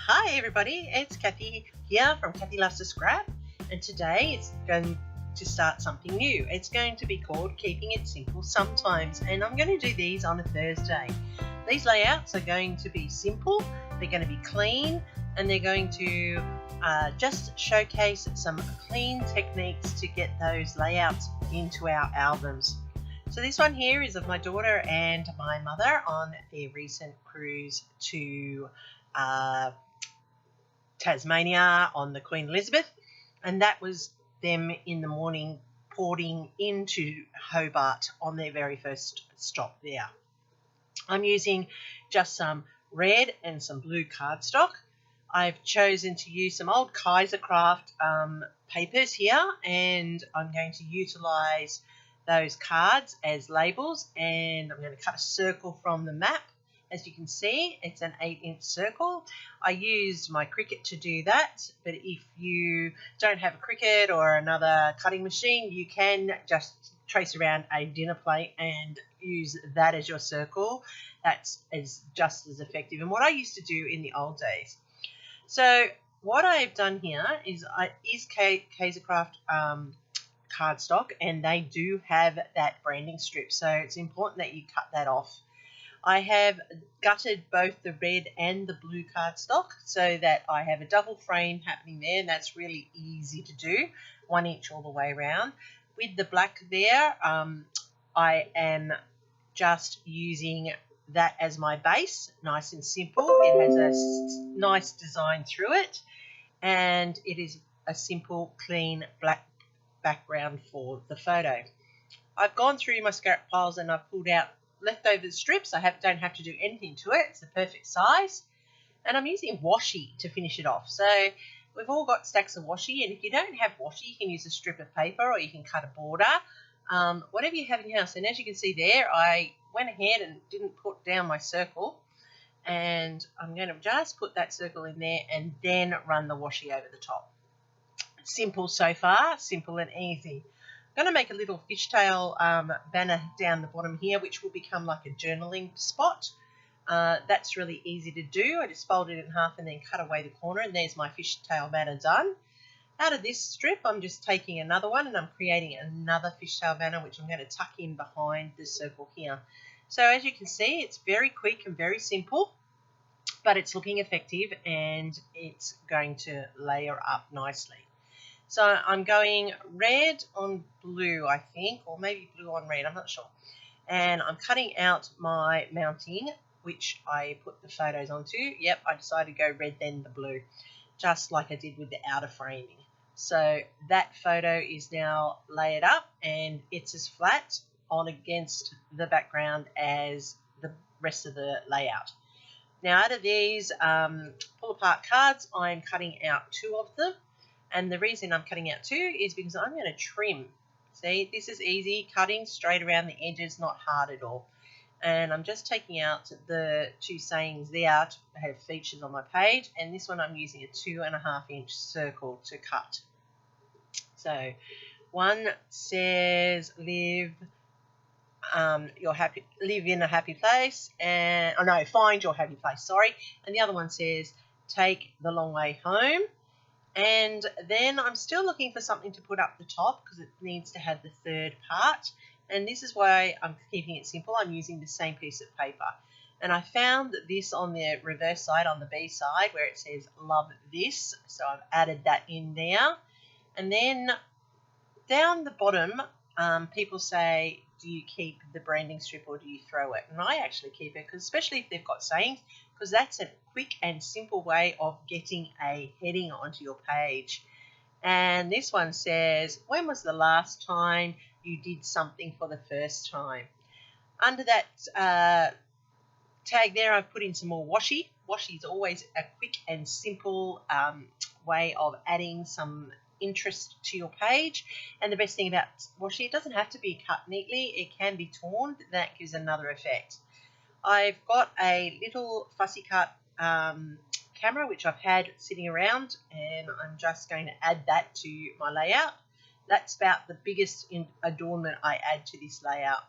Hi everybody, it's Kathy here from Kathy Loves to Scrap, and today it's going to start something new. It's going to be called Keeping It Simple Sometimes, and I'm going to do these on a Thursday. These layouts are going to be simple, they're going to be clean, and they're going to just showcase some clean techniques to get those layouts into our albums. So this one here is of my daughter and my mother on their recent cruise to Tasmania on the Queen Elizabeth, and that was them in the morning porting into Hobart on their very first stop there. I'm using just some red and some blue cardstock. I've chosen to use some old Kaisercraft papers here, and I'm going to utilise those cards as labels, and I'm going to cut a circle from the map. As you can see, it's an 8-inch circle. I used my Cricut to do that, but if you don't have a Cricut or another cutting machine, you can just trace around a dinner plate and use that as your circle. That's just as effective, and what I used to do in the old days. So what I've done here is Kaisercraft cardstock, and they do have that branding strip, so it's important that you cut that off. I have gutted both the red and the blue cardstock so that I have a double frame happening there, and that's really easy to do, 1 inch all the way around. With the black there, I am just using that as my base, nice and simple. It has a nice design through it, and it is a simple, clean black background for the photo. I've gone through my scrap piles and I've pulled out leftover strips. I don't have to do anything to it. It's the perfect size. And I'm using washi to finish it off. So we've all got stacks of washi, and if you don't have washi, you can use a strip of paper or you can cut a border, whatever you have in your house. And as you can see there, I went ahead and didn't put down my circle, and I'm going to just put that circle in there and then run the washi over the top. Simple so far, simple and easy. I'm going to make a little fishtail banner down the bottom here, which will become like a journaling spot. That's really easy to do. I just fold it in half and then cut away the corner, and there's my fishtail banner done. Out of this strip, I'm just taking another one and I'm creating another fishtail banner, which I'm going to tuck in behind the circle here. So as you can see, it's very quick and very simple, but it's looking effective and it's going to layer up nicely. So I'm going red on blue, I think, or maybe blue on red, I'm not sure. And I'm cutting out my mounting, which I put the photos onto. Yep, I decided to go red then the blue, just like I did with the outer framing. So that photo is now layered up, and it's as flat on against the background as the rest of the layout. Now out of these pull apart cards, I'm cutting out 2 of them. And the reason I'm cutting out 2 is because I'm going to trim. See, this is easy, cutting straight around the edges, not hard at all. And I'm just taking out the 2 sayings there to have features on my page. And this one I'm using a 2.5-inch circle to cut. So one says live in a happy place, and find your happy place, sorry. And the other one says take the long way home. And then I'm still looking for something to put up the top because it needs to have the third part. And this is why I'm keeping it simple. I'm using the same piece of paper. And I found this on the reverse side, on the B side, where it says love this. So I've added that in there. And then down the bottom, people say, do you keep the branding strip or do you throw it? And I actually keep it, because especially if they've got sayings, because that's a quick and simple way of getting a heading onto your page. And this one says, when was the last time you did something for the first time? Under that tag there, I've put in some more washi. Washi is always a quick and simple way of adding some interest to your page. And the best thing about washi, it doesn't have to be cut neatly. It can be torn. That gives another effect. I've got a little fussy cut camera which I've had sitting around, and I'm just going to add that to my layout. That's about the biggest adornment I add to this layout.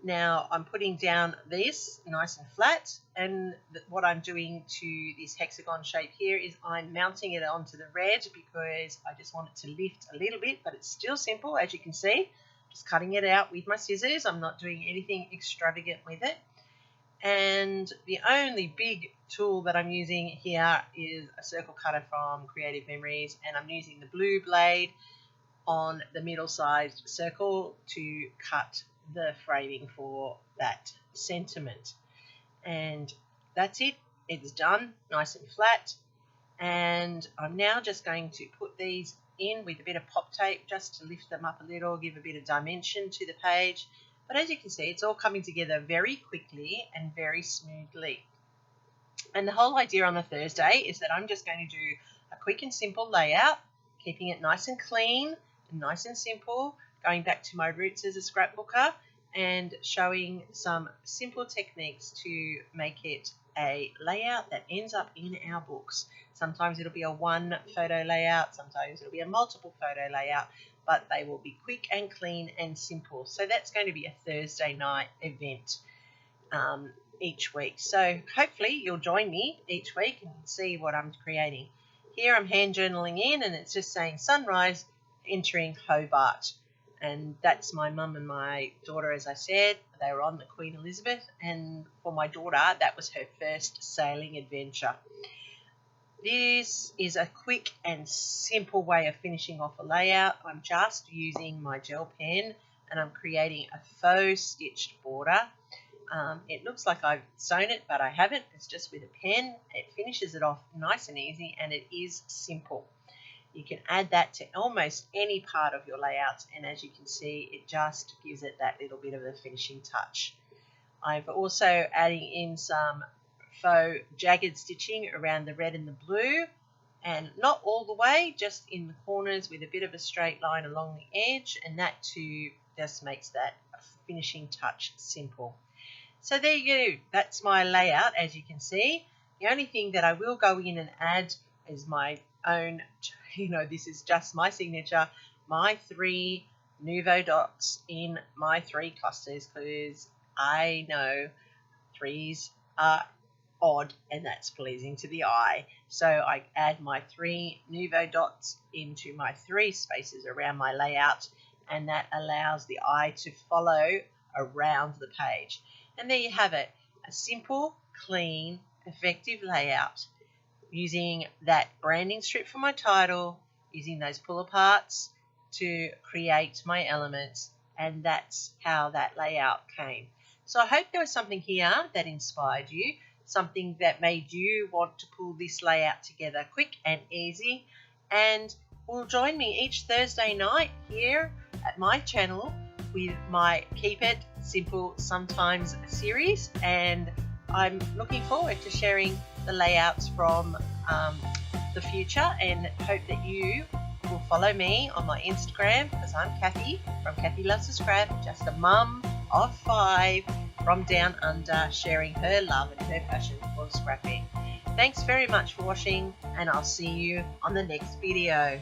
Now I'm putting down this nice and flat, and what I'm doing to this hexagon shape here is I'm mounting it onto the red because I just want it to lift a little bit, but it's still simple, as you can see. Just cutting it out with my scissors. I'm not doing anything extravagant with it. And the only big tool that I'm using here is a circle cutter from Creative Memories, and I'm using the blue blade on the middle-sized circle to cut the framing for that sentiment. And that's it. It's done, nice and flat. And I'm now just going to put these in with a bit of pop tape just to lift them up a little, give a bit of dimension to the page. But as you can see, it's all coming together very quickly and very smoothly. And the whole idea on the Thursday is that I'm just going to do a quick and simple layout, keeping it nice and clean and nice and simple, going back to my roots as a scrapbooker and showing some simple techniques to make it a layout that ends up in our books. Sometimes it'll be a one photo layout, sometimes it'll be a multiple photo layout, but they will be quick and clean and simple. So that's going to be a Thursday night event each week. So hopefully you'll join me each week and see what I'm creating. Here I'm hand journaling in, and it's just saying sunrise entering Hobart. And that's my mum and my daughter, as I said. They were on the Queen Elizabeth, and for my daughter, that was her first sailing adventure. This is a quick and simple way of finishing off a layout. I'm just using my gel pen and I'm creating a faux stitched border. It looks like I've sewn it, but I haven't. It's just with a pen. It finishes it off nice and easy, and it is simple. You can add that to almost any part of your layout, and as you can see, it just gives it that little bit of a finishing touch. I've also adding in some faux jagged stitching around the red and the blue, and not all the way, just in the corners with a bit of a straight line along the edge, and that too just makes that finishing touch simple. So there you go, that's my layout. As you can see, the only thing that I will go in and add is my own, this is just my signature, my 3 Nouveau dots in my 3 clusters, because I know 3s are odd and that's pleasing to the eye. So I add my 3 Nouveau dots into my 3 spaces around my layout, and that allows the eye to follow around the page. And there you have it, a simple, clean, effective layout using that branding strip for my title, using those pull aparts to create my elements, and that's how that layout came. So I hope there was something here that inspired you, something that made you want to pull this layout together quick and easy, and will join me each Thursday night here at my channel with my Keep It Simple Sometimes series, and I'm looking forward to sharing the layouts from the future, and hope that you will follow me on my Instagram, because I'm Kathy from Kathy Loves to Scrap, just a mum of 5 from down under, sharing her love and her passion for scrapping. Thanks very much for watching, and I'll see you on the next video.